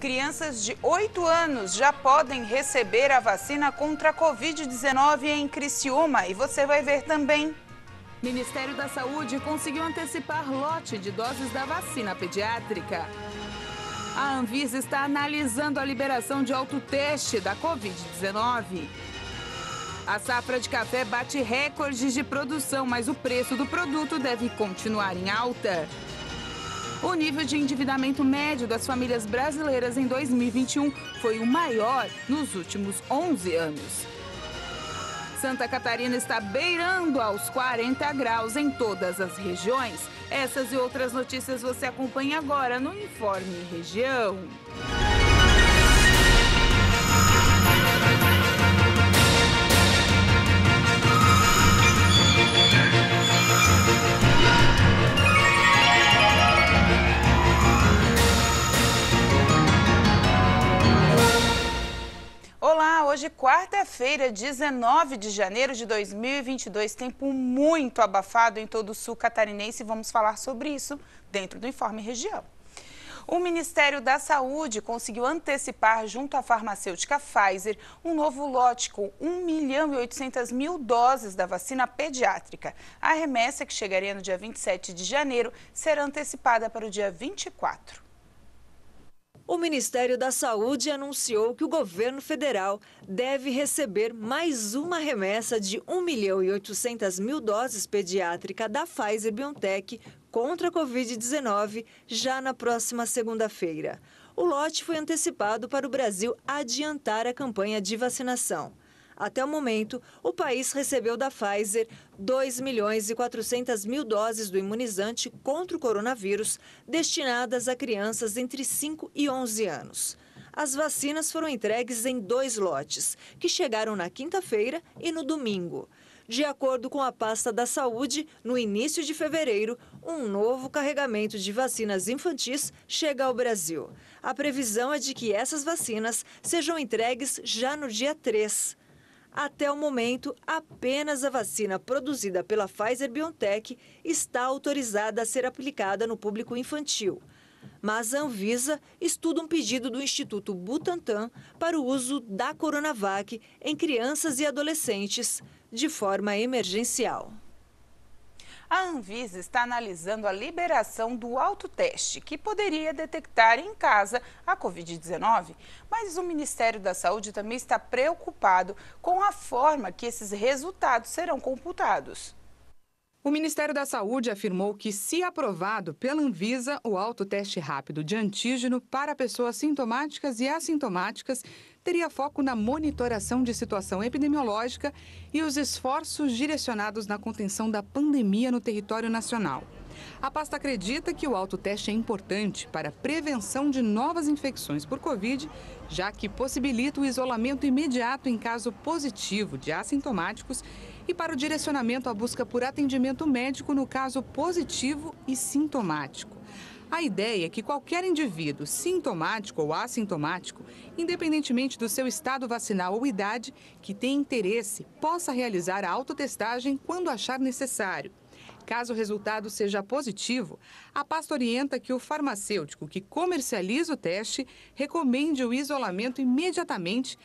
Crianças de 8 anos já podem receber a vacina contra a Covid-19 em Criciúma e você vai ver também. Ministério da Saúde conseguiu antecipar lote de doses da vacina pediátrica. A Anvisa está analisando a liberação de autoteste da Covid-19. A safra de café bate recordes de produção, mas o preço do produto deve continuar em alta. O nível de endividamento médio das famílias brasileiras em 2021 foi o maior nos últimos 11 anos. Santa Catarina está beirando aos 40 graus em todas as regiões. Essas e outras notícias você acompanha agora no Informe Região. Olá, hoje quarta-feira, 19 de janeiro de 2022, tempo muito abafado em todo o sul catarinense e vamos falar sobre isso dentro do Informe Região. O Ministério da Saúde conseguiu antecipar junto à farmacêutica Pfizer um novo lote com 1.800.000 doses da vacina pediátrica. A remessa, que chegaria no dia 27 de janeiro, será antecipada para o dia 24. O Ministério da Saúde anunciou que o governo federal deve receber mais uma remessa de 1.800.000 doses pediátricas da Pfizer-BioNTech contra a Covid-19 já na próxima segunda-feira. O lote foi antecipado para o Brasil adiantar a campanha de vacinação. Até o momento, o país recebeu da Pfizer 2.400.000 doses do imunizante contra o coronavírus, destinadas a crianças entre 5 e 11 anos. As vacinas foram entregues em 2 lotes, que chegaram na quinta-feira e no domingo. De acordo com a pasta da Saúde, no início de fevereiro, um novo carregamento de vacinas infantis chega ao Brasil. A previsão é de que essas vacinas sejam entregues já no dia 3. Até o momento, apenas a vacina produzida pela Pfizer-BioNTech está autorizada a ser aplicada no público infantil. Mas a Anvisa estuda um pedido do Instituto Butantan para o uso da Coronavac em crianças e adolescentes de forma emergencial. A Anvisa está analisando a liberação do autoteste, que poderia detectar em casa a Covid-19. Mas o Ministério da Saúde também está preocupado com a forma que esses resultados serão computados. O Ministério da Saúde afirmou que, se aprovado pela Anvisa, o autoteste rápido de antígeno para pessoas sintomáticas e assintomáticas teria foco na monitoração de situação epidemiológica e os esforços direcionados na contenção da pandemia no território nacional. A pasta acredita que o autoteste é importante para a prevenção de novas infecções por Covid, já que possibilita o isolamento imediato em caso positivo de assintomáticos e para o direcionamento à busca por atendimento médico no caso positivo e sintomático. A ideia é que qualquer indivíduo sintomático ou assintomático, independentemente do seu estado vacinal ou idade, que tenha interesse, possa realizar a autotestagem quando achar necessário. Caso o resultado seja positivo, a pasta orienta que o farmacêutico que comercializa o teste recomende o isolamento imediatamente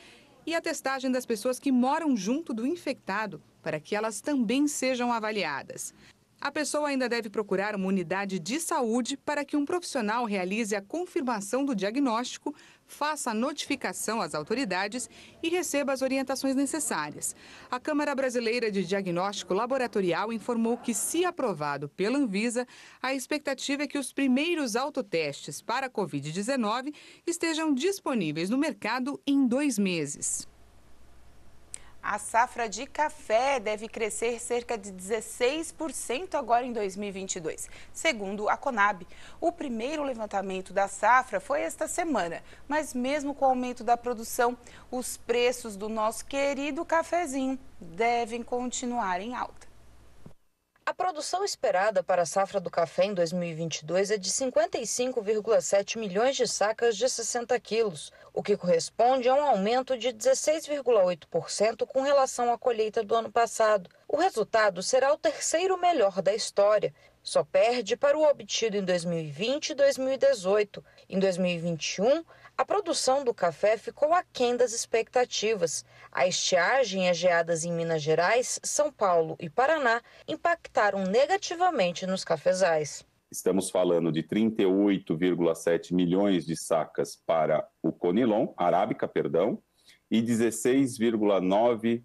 e a testagem das pessoas que moram junto do infectado, para que elas também sejam avaliadas. A pessoa ainda deve procurar uma unidade de saúde para que um profissional realize a confirmação do diagnóstico, faça a notificação às autoridades e receba as orientações necessárias. A Câmara Brasileira de Diagnóstico Laboratorial informou que, se aprovado pela Anvisa, a expectativa é que os primeiros autotestes para a Covid-19 estejam disponíveis no mercado em 2 meses. A safra de café deve crescer cerca de 16% agora em 2022, segundo a Conab. O primeiro levantamento da safra foi esta semana, mas mesmo com o aumento da produção, os preços do nosso querido cafezinho devem continuar em alta. A produção esperada para a safra do café em 2022 é de 55,7 milhões de sacas de 60 quilos, o que corresponde a um aumento de 16,8% com relação à colheita do ano passado. O resultado será o terceiro melhor da história. Só perde para o obtido em 2020 e 2018 Em 2021, a produção do café ficou aquém das expectativas. A estiagem e as geadas em Minas Gerais, São Paulo e Paraná impactaram negativamente nos cafezais. Estamos falando de 38,7 milhões de sacas para o Conilon, arábica, e 16,9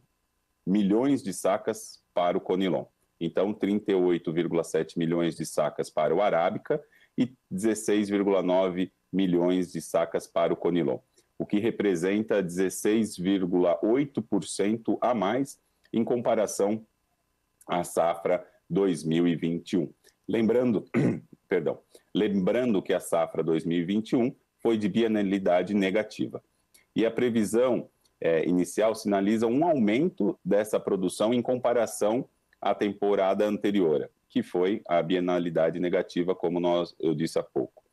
milhões de sacas para o Conilon. Então, 38,7 milhões de sacas para o arábica e 16,9 milhões de sacas para o Conilon, o que representa 16,8% a mais em comparação à safra 2021. Lembrando que a safra 2021 foi de bienalidade negativa. E a previsão inicial sinaliza um aumento dessa produção em comparação à temporada anterior, que foi a bienalidade negativa, como eu disse há pouco.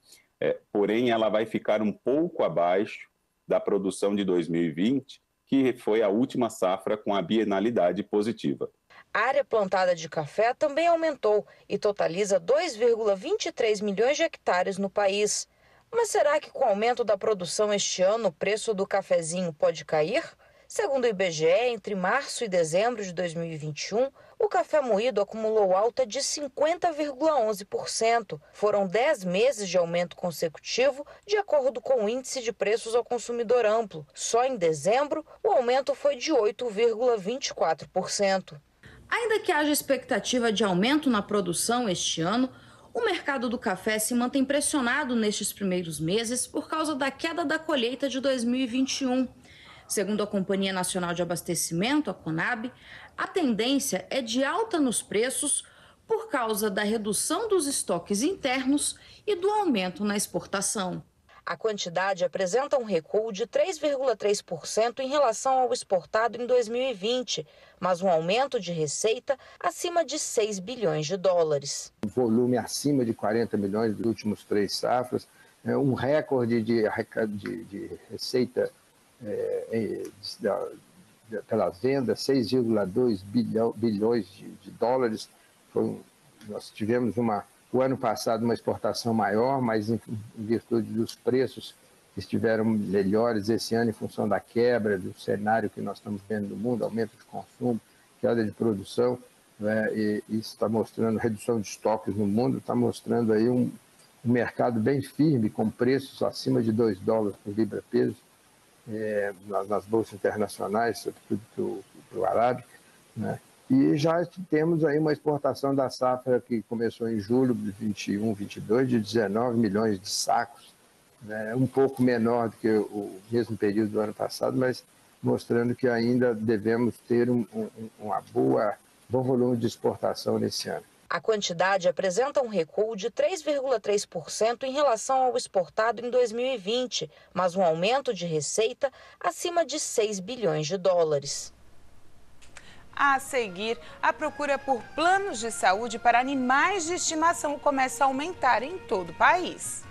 Porém, ela vai ficar um pouco abaixo da produção de 2020, que foi a última safra com a bienalidade positiva. A área plantada de café também aumentou e totaliza 2,23 milhões de hectares no país. Mas será que com o aumento da produção este ano o preço do cafezinho pode cair? Segundo o IBGE, entre março e dezembro de 2021, o café moído acumulou alta de 50,11%. Foram 10 meses de aumento consecutivo, de acordo com o Índice de Preços ao Consumidor Amplo. Só em dezembro, o aumento foi de 8,24%. Ainda que haja expectativa de aumento na produção este ano, o mercado do café se mantém pressionado nestes primeiros meses por causa da queda da colheita de 2021. Segundo a Companhia Nacional de Abastecimento, a Conab, a tendência é de alta nos preços por causa da redução dos estoques internos e do aumento na exportação. A quantidade apresenta um recuo de 3,3% em relação ao exportado em 2020, mas um aumento de receita acima de 6 bilhões de dólares. Volume acima de 40 milhões dos últimos 3 safras, um recorde de receita pela venda, 6,2 bilhões de dólares. Nós tivemos o ano passado uma exportação maior, mas em virtude dos preços que estiveram melhores esse ano em função da quebra, do cenário que nós estamos vendo no mundo, aumento de consumo, queda de produção, e isso está mostrando redução de estoques no mundo, está mostrando aí um mercado bem firme, com preços acima de 2 dólares por libra-peso, nas bolsas internacionais, sobretudo para o arábica, né? E já temos aí uma exportação da safra que começou em julho de 21, 22, de 19 milhões de sacos, né? Um pouco menor do que o mesmo período do ano passado, mas mostrando que ainda devemos ter um bom volume de exportação nesse ano. A quantidade apresenta um recuo de 3,3% em relação ao exportado em 2020, mas um aumento de receita acima de 6 bilhões de dólares. A seguir, a procura por planos de saúde para animais de estimação começa a aumentar em todo o país.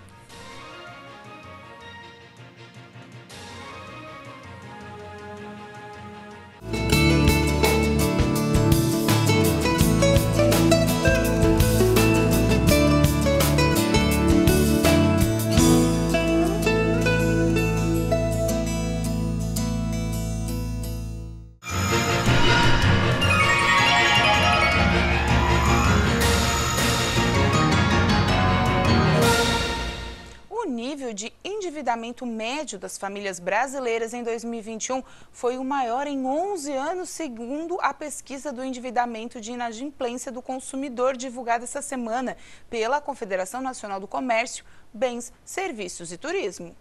O nível de endividamento médio das famílias brasileiras em 2021 foi o maior em 11 anos, segundo a pesquisa do endividamento de inadimplência do consumidor divulgada essa semana pela Confederação Nacional do Comércio, Bens, Serviços e Turismo.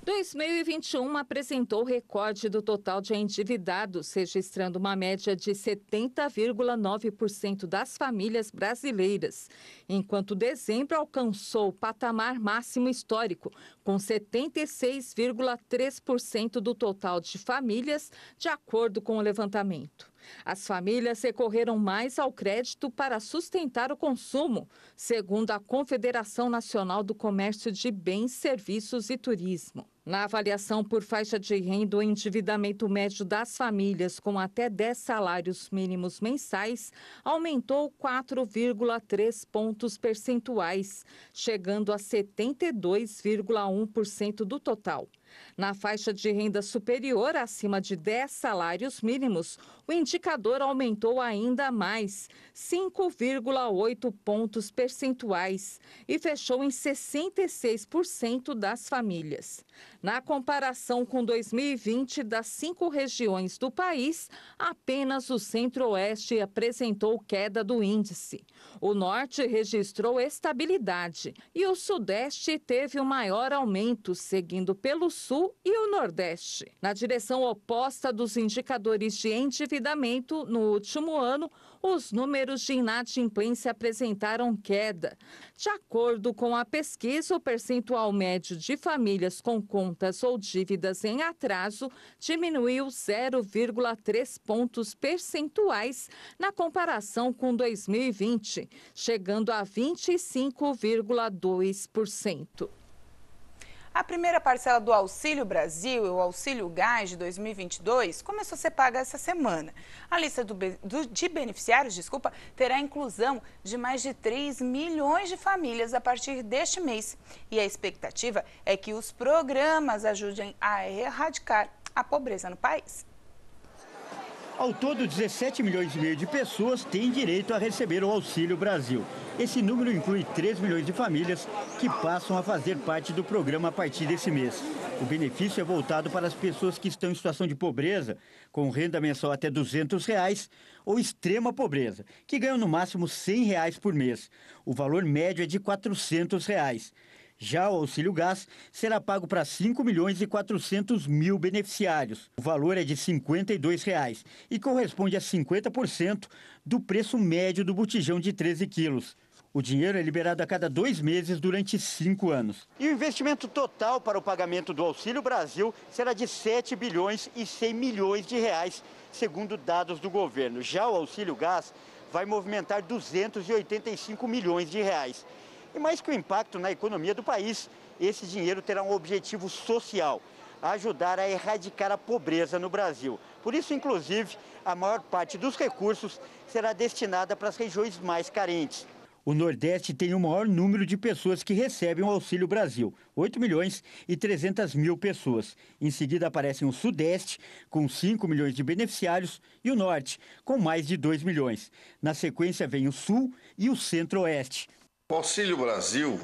2021 apresentou o recorde do total de endividados, registrando uma média de 70,9% das famílias brasileiras, enquanto dezembro alcançou o patamar máximo histórico, com 76,3% do total de famílias, de acordo com o levantamento. As famílias recorreram mais ao crédito para sustentar o consumo, segundo a Confederação Nacional do Comércio de Bens, Serviços e Turismo. Na avaliação por faixa de renda, o endividamento médio das famílias com até 10 salários mínimos mensais aumentou 4,3 pontos percentuais, chegando a 72,1% do total. Na faixa de renda superior, acima de 10 salários mínimos, o indicador aumentou ainda mais, 5,8 pontos percentuais, e fechou em 66% das famílias. Na comparação com 2020, das 5 regiões do país, apenas o Centro-Oeste apresentou queda do índice. O Norte registrou estabilidade e o Sudeste teve o maior aumento, seguindo pelo Sul e o Nordeste. Na direção oposta dos indicadores de endividamento, no último ano, os números de inadimplência apresentaram queda. De acordo com a pesquisa, o percentual médio de famílias com contas ou dívidas em atraso diminuiu 0,3 pontos percentuais na comparação com 2020, chegando a 25,2%. A primeira parcela do Auxílio Brasil, o Auxílio Gás de 2022, começou a ser paga essa semana. A lista de beneficiários, terá a inclusão de mais de 3 milhões de famílias a partir deste mês. E a expectativa é que os programas ajudem a erradicar a pobreza no país. Ao todo, 17 milhões e meio de pessoas têm direito a receber o Auxílio Brasil. Esse número inclui 3 milhões de famílias que passam a fazer parte do programa a partir desse mês. O benefício é voltado para as pessoas que estão em situação de pobreza, com renda mensal até R$ 200, ou extrema pobreza, que ganham no máximo R$ 100 por mês. O valor médio é de R$ 400. Já o Auxílio Gás será pago para 5 milhões e 400 mil beneficiários. O valor é de R$ 52 e corresponde a 50% do preço médio do botijão de 13 quilos. O dinheiro é liberado a cada 2 meses durante 5 anos. E o investimento total para o pagamento do Auxílio Brasil será de 7 bilhões e 100 milhões de reais, segundo dados do governo. Já o Auxílio Gás vai movimentar 285 milhões de reais. E mais que o impacto na economia do país, esse dinheiro terá um objetivo social, ajudar a erradicar a pobreza no Brasil. Por isso, inclusive, a maior parte dos recursos será destinada para as regiões mais carentes. O Nordeste tem o maior número de pessoas que recebem o Auxílio Brasil, 8 milhões e 300 mil pessoas. Em seguida aparecem o Sudeste, com 5 milhões de beneficiários, e o Norte, com mais de 2 milhões. Na sequência vem o Sul e o Centro-Oeste. O Auxílio Brasil,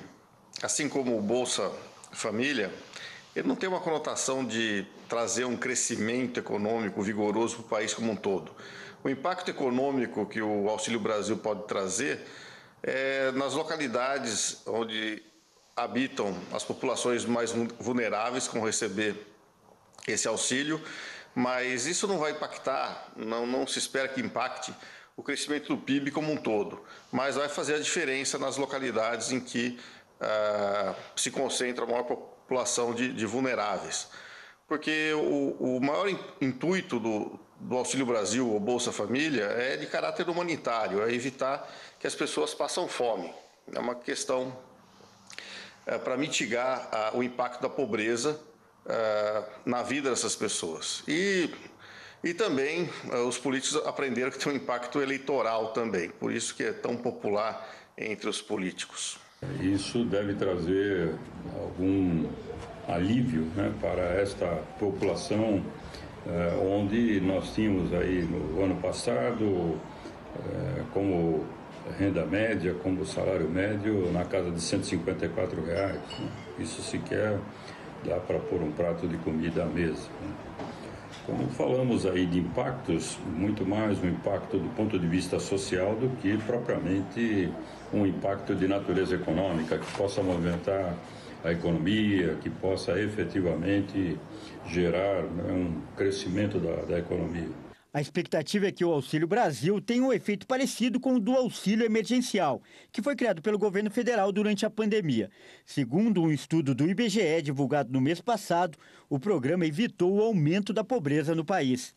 assim como o Bolsa Família, ele não tem uma conotação de trazer um crescimento econômico vigoroso para o país como um todo. O impacto econômico que o Auxílio Brasil pode trazer é nas localidades onde habitam as populações mais vulneráveis que vão receber esse auxílio, mas isso não vai impactar, não se espera que impacte o crescimento do PIB como um todo, mas vai fazer a diferença nas localidades em que se concentra a maior população de vulneráveis. Porque o maior intuito do Auxílio Brasil ou Bolsa Família é de caráter humanitário, é evitar que as pessoas passem fome. É uma questão para mitigar o impacto da pobreza na vida dessas pessoas. E também os políticos aprenderam que tem um impacto eleitoral também, por isso que é tão popular entre os políticos. Isso deve trazer algum alívio, né, para esta população, onde nós tínhamos aí no ano passado, como renda média, como salário médio, na casa de R$ 154. Né? Isso sequer dá para pôr um prato de comida à mesa. Né? Como falamos aí de impactos, muito mais um impacto do ponto de vista social do que propriamente um impacto de natureza econômica que possa movimentar a economia, que possa efetivamente gerar, né, um crescimento da economia. A expectativa é que o Auxílio Brasil tenha um efeito parecido com o do auxílio emergencial, que foi criado pelo governo federal durante a pandemia. Segundo um estudo do IBGE divulgado no mês passado, o programa evitou o aumento da pobreza no país.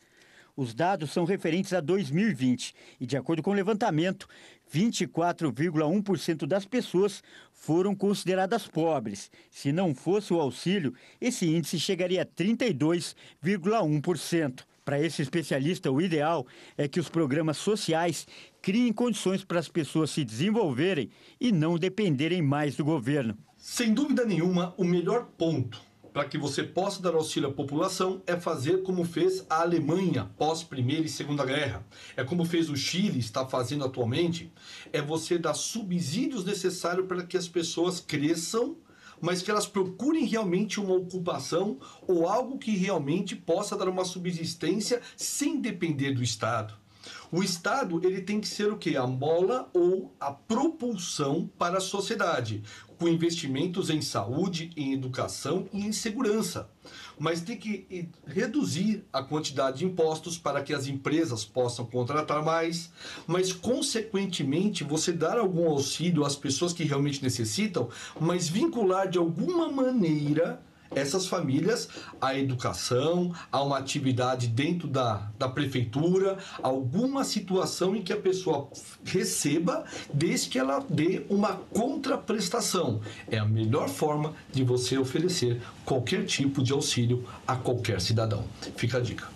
Os dados são referentes a 2020 e, de acordo com o levantamento, 24,1% das pessoas foram consideradas pobres. Se não fosse o auxílio, esse índice chegaria a 32,1%. Para esse especialista, o ideal é que os programas sociais criem condições para as pessoas se desenvolverem e não dependerem mais do governo. Sem dúvida nenhuma, o melhor ponto para que você possa dar auxílio à população é fazer como fez a Alemanha pós Primeira e Segunda Guerra. É como fez o Chile, está fazendo atualmente, é você dar subsídios necessários para que as pessoas cresçam, mas que elas procurem realmente uma ocupação ou algo que realmente possa dar uma subsistência sem depender do Estado. O Estado, ele tem que ser o quê? A mola ou a propulsão para a sociedade, com investimentos em saúde, em educação e em segurança. Mas tem que reduzir a quantidade de impostos para que as empresas possam contratar mais, mas, consequentemente, você dar algum auxílio às pessoas que realmente necessitam, mas vincular de alguma maneira essas famílias à educação, a uma atividade dentro da prefeitura, alguma situação em que a pessoa receba, desde que ela dê uma contraprestação. É a melhor forma de você oferecer qualquer tipo de auxílio a qualquer cidadão. Fica a dica.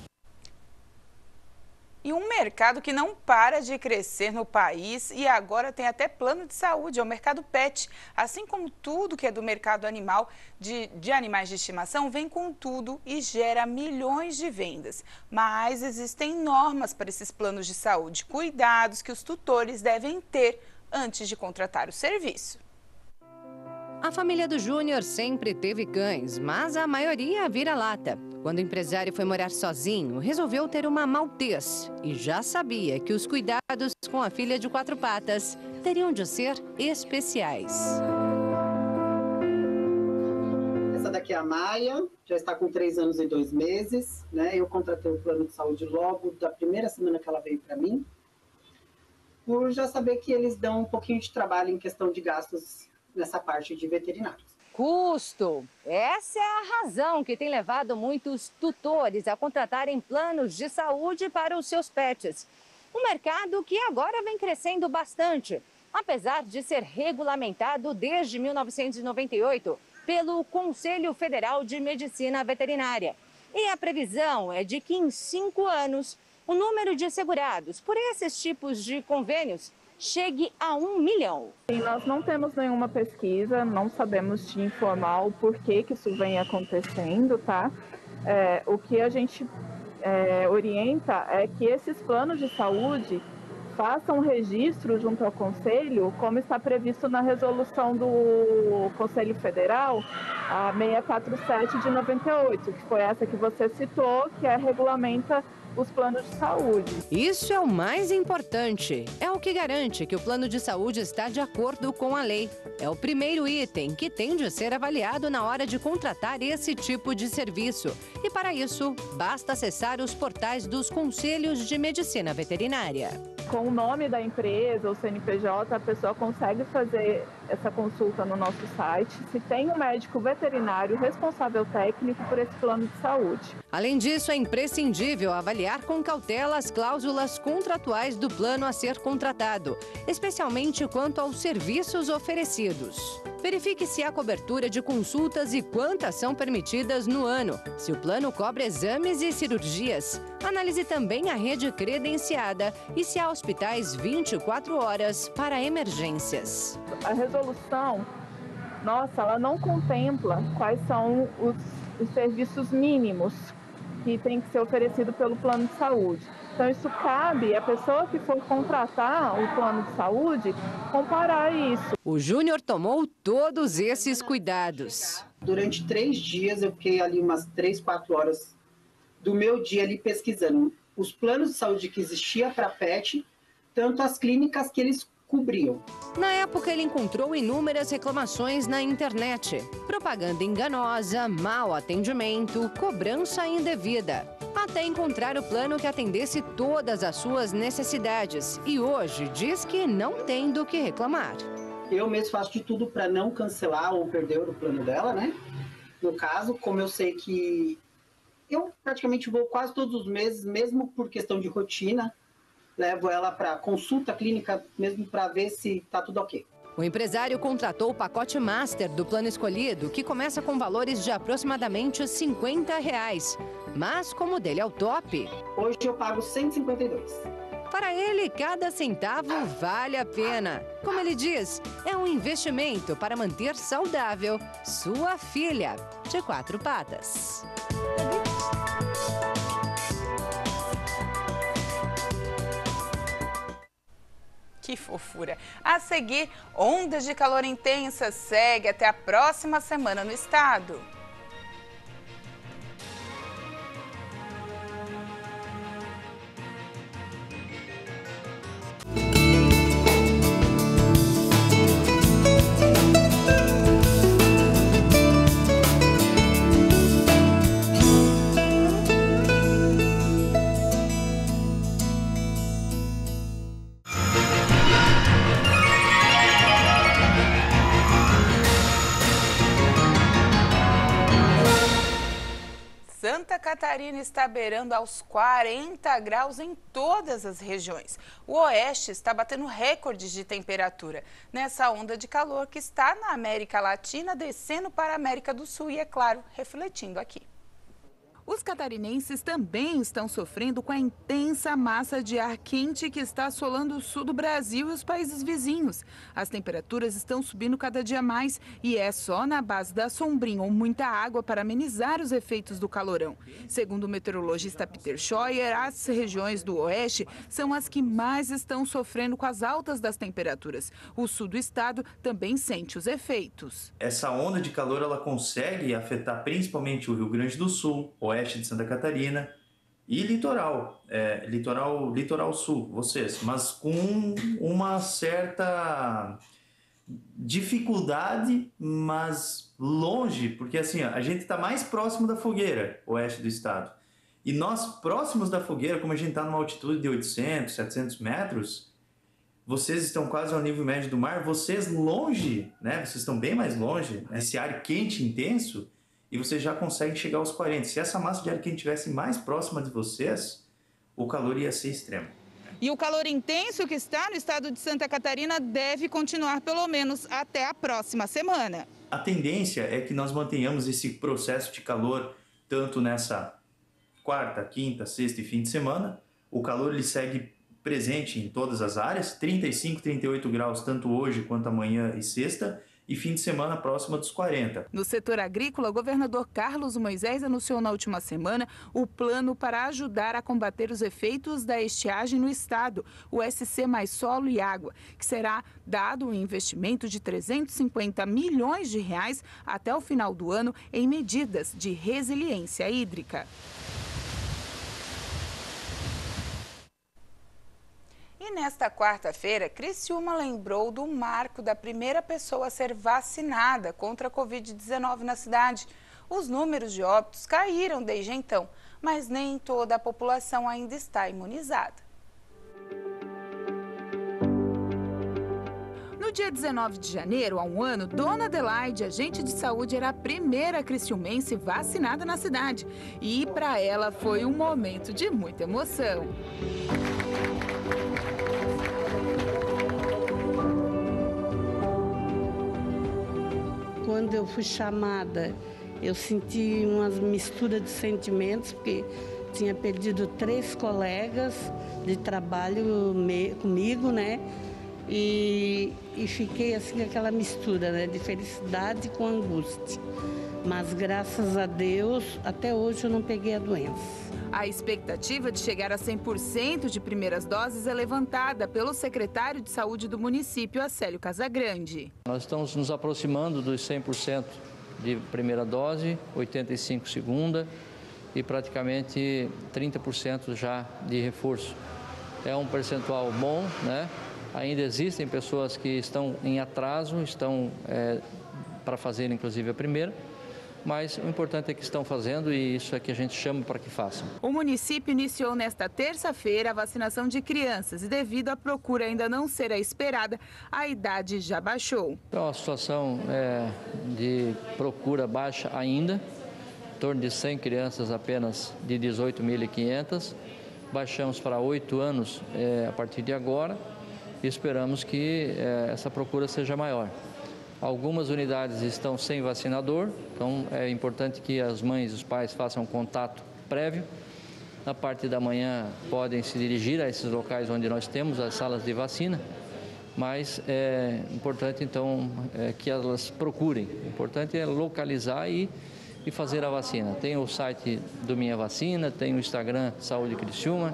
E um mercado que não para de crescer no país e agora tem até plano de saúde, é o mercado pet. Assim como tudo que é do mercado animal, de animais de estimação, vem com tudo e gera milhões de vendas. Mas existem normas para esses planos de saúde, cuidados que os tutores devem ter antes de contratar o serviço. A família do Júnior sempre teve cães, mas a maioria vira-lata. Quando o empresário foi morar sozinho, resolveu ter uma maltês e já sabia que os cuidados com a filha de 4 patas teriam de ser especiais. Essa daqui é a Maia, já está com 3 anos e 2 meses, né? Eu contratei o plano de saúde logo da primeira semana que ela veio para mim, por já saber que eles dão um pouquinho de trabalho em questão de gastos nessa parte de veterinários. Custo. Essa é a razão que tem levado muitos tutores a contratarem planos de saúde para os seus pets. Um mercado que agora vem crescendo bastante, apesar de ser regulamentado desde 1998 pelo Conselho Federal de Medicina Veterinária. E a previsão é de que em 5 anos o número de segurados por esses tipos de convênios chegue a 1 milhão. Sim, nós não temos nenhuma pesquisa, não sabemos te informar o porquê que isso vem acontecendo, tá? O que a gente orienta é que esses planos de saúde façam registro junto ao Conselho, como está previsto na resolução do Conselho Federal, a 647 de 98, que foi essa que você citou, que regulamenta os planos de saúde. Isso é o mais importante. É o que garante que o plano de saúde está de acordo com a lei. É o primeiro item que tem de ser avaliado na hora de contratar esse tipo de serviço. E para isso, basta acessar os portais dos Conselhos de Medicina Veterinária. Com o nome da empresa, o CNPJ, a pessoa consegue fazer essa consulta no nosso site, se tem um médico veterinário responsável técnico por esse plano de saúde. Além disso, é imprescindível avaliar com cautela as cláusulas contratuais do plano a ser contratado, especialmente quanto aos serviços oferecidos. Verifique se há cobertura de consultas e quantas são permitidas no ano, se o plano cobre exames e cirurgias. Analise também a rede credenciada e se há hospitais 24 horas para emergências. A resolução, ela não contempla quais são os serviços mínimos que tem que ser oferecido pelo plano de saúde. Então, isso cabe à pessoa que for contratar o plano de saúde comparar isso. O Júnior tomou todos esses cuidados. Durante 3 dias, eu fiquei ali umas 3, 4 horas do meu dia ali pesquisando os planos de saúde que existia para pet, tanto as clínicas que eles cobriam. Na época, ele encontrou inúmeras reclamações na internet. Propaganda enganosa, mau atendimento, cobrança indevida. Até encontrar o plano que atendesse todas as suas necessidades. E hoje diz que não tem do que reclamar. Eu mesmo faço de tudo para não cancelar ou perder o plano dela, né? No caso, como eu sei que Eu praticamente vou quase todos os meses, mesmo por questão de rotina. Levo ela para consulta clínica mesmo para ver se está tudo ok. O empresário contratou o pacote Master do plano escolhido, que começa com valores de aproximadamente R$ 50. Mas como o dele é o top... Hoje eu pago 152. Para ele, cada centavo vale a pena. Como ele diz, é um investimento para manter saudável sua filha de 4 patas. Que fofura! A seguir, ondas de calor intensa segue até a próxima semana no estado. Santa Catarina está beirando aos 40 graus em todas as regiões. O oeste está batendo recordes de temperatura nessa onda de calor que está na América Latina, descendo para a América do Sul e, é claro, refletindo aqui. Os catarinenses também estão sofrendo com a intensa massa de ar quente que está assolando o sul do Brasil e os países vizinhos. As temperaturas estão subindo cada dia mais e é só na base da sombrinha ou muita água para amenizar os efeitos do calorão. Segundo o meteorologista Peter Scheuer, as regiões do oeste são as que mais estão sofrendo com as altas das temperaturas. O sul do estado também sente os efeitos. Essa onda de calor ela consegue afetar principalmente o Rio Grande do Sul, oeste de Santa Catarina e litoral sul, vocês, mas com uma certa dificuldade, mas longe, porque assim, a gente está mais próximo da fogueira, oeste do estado, e nós próximos da fogueira, como a gente está numa altitude de 800, 700 metros, vocês estão quase ao nível médio do mar, vocês longe, né, vocês estão bem mais longe, né, esse ar quente intenso, e você já consegue chegar aos 40. Se essa massa de ar quente estivesse mais próxima de vocês, o calor ia ser extremo. E o calor intenso que está no estado de Santa Catarina deve continuar pelo menos até a próxima semana. A tendência é que nós mantenhamos esse processo de calor tanto nessa quarta, quinta, sexta e fim de semana. O calor ele segue presente em todas as áreas, 35, 38 graus tanto hoje quanto amanhã e sexta, e fim de semana próxima dos 40. No setor agrícola, o governador Carlos Moisés anunciou na última semana o plano para ajudar a combater os efeitos da estiagem no estado, o SC Mais Solo e Água, que será dado um investimento de 350 milhões de reais até o final do ano em medidas de resiliência hídrica. E nesta quarta-feira, Criciúma lembrou do marco da primeira pessoa a ser vacinada contra a Covid-19 na cidade. Os números de óbitos caíram desde então, mas nem toda a população ainda está imunizada. No dia 19 de janeiro, há um ano, Dona Adelaide, agente de saúde, era a primeira criciumense vacinada na cidade. E para ela foi um momento de muita emoção. Quando eu fui chamada, eu senti uma mistura de sentimentos, porque tinha perdido 3 colegas de trabalho comigo, né? E fiquei assim, aquela mistura, né? De felicidade com angústia. Mas graças a Deus, até hoje eu não peguei a doença. A expectativa de chegar a 100% de primeiras doses é levantada pelo secretário de Saúde do município, Acélio Casagrande. Nós estamos nos aproximando dos 100% de primeira dose, 85% segunda e praticamente 30% já de reforço. É um percentual bom, né? Ainda existem pessoas que estão em atraso, estão para fazer inclusive a primeira. Mas o importante é que estão fazendo e isso é que a gente chama para que façam. O município iniciou nesta terça-feira a vacinação de crianças e devido à procura ainda não ser a esperada, a idade já baixou. Então a situação de procura baixa ainda, em torno de 100 crianças apenas de 18.500. Baixamos para 8 anos a partir de agora e esperamos que essa procura seja maior. Algumas unidades estão sem vacinador, então é importante que as mães e os pais façam contato prévio. Na parte da manhã podem se dirigir a esses locais onde nós temos as salas de vacina, mas é importante então que elas procurem. O importante é localizar e fazer a vacina. Tem o site do Minha Vacina, tem o Instagram Saúde Criciúma,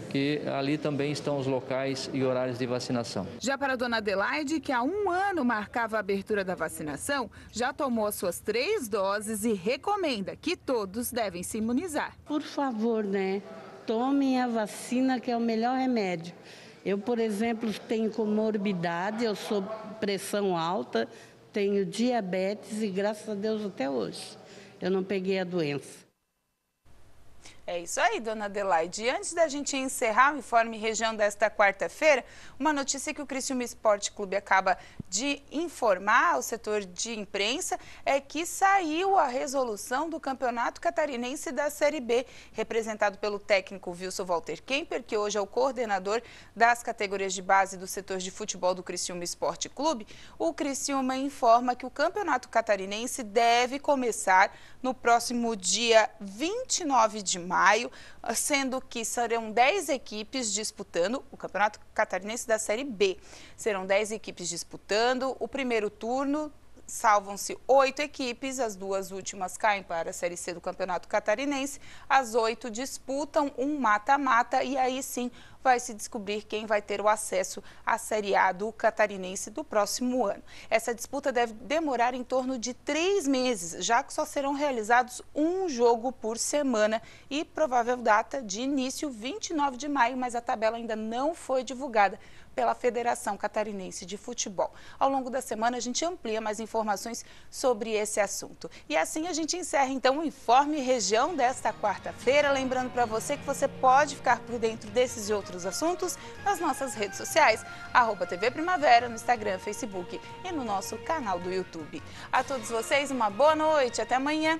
que ali também estão os locais e horários de vacinação. Já para a dona Adelaide, que há 1 ano marcava a abertura da vacinação, já tomou as suas 3 doses e recomenda que todos devem se imunizar. Por favor, né? Tomem a vacina, que é o melhor remédio. Eu, por exemplo, tenho comorbidade, eu sou pressão alta, tenho diabetes e, graças a Deus, até hoje eu não peguei a doença. É isso aí, dona Adelaide. E antes da gente encerrar o Informe Região desta quarta-feira, uma notícia que o Criciúma Esporte Clube acaba de informar ao setor de imprensa é que saiu a resolução do Campeonato Catarinense da Série B, representado pelo técnico Wilson Walter Kemper, que hoje é o coordenador das categorias de base do setor de futebol do Criciúma Esporte Clube. O Criciúma informa que o Campeonato Catarinense deve começar no próximo dia 29 de maio, sendo que serão 10 equipes disputando o Campeonato Catarinense da Série B. Serão 10 equipes disputando o primeiro turno. Salvam-se 8 equipes, as 2 últimas caem para a Série C do Campeonato Catarinense, as 8 disputam um mata-mata e aí sim vai se descobrir quem vai ter o acesso à Série A do Catarinense do próximo ano. Essa disputa deve demorar em torno de 3 meses, já que só serão realizados um jogo por semana e provável data de início 29 de maio, mas a tabela ainda não foi divulgada pela Federação Catarinense de Futebol. Ao longo da semana a gente amplia mais informações sobre esse assunto. E assim a gente encerra então o Informe Região desta quarta-feira, lembrando para você que você pode ficar por dentro desses e outros assuntos nas nossas redes sociais, @TV Primavera, no Instagram, Facebook e no nosso canal do YouTube. A todos vocês uma boa noite, até amanhã.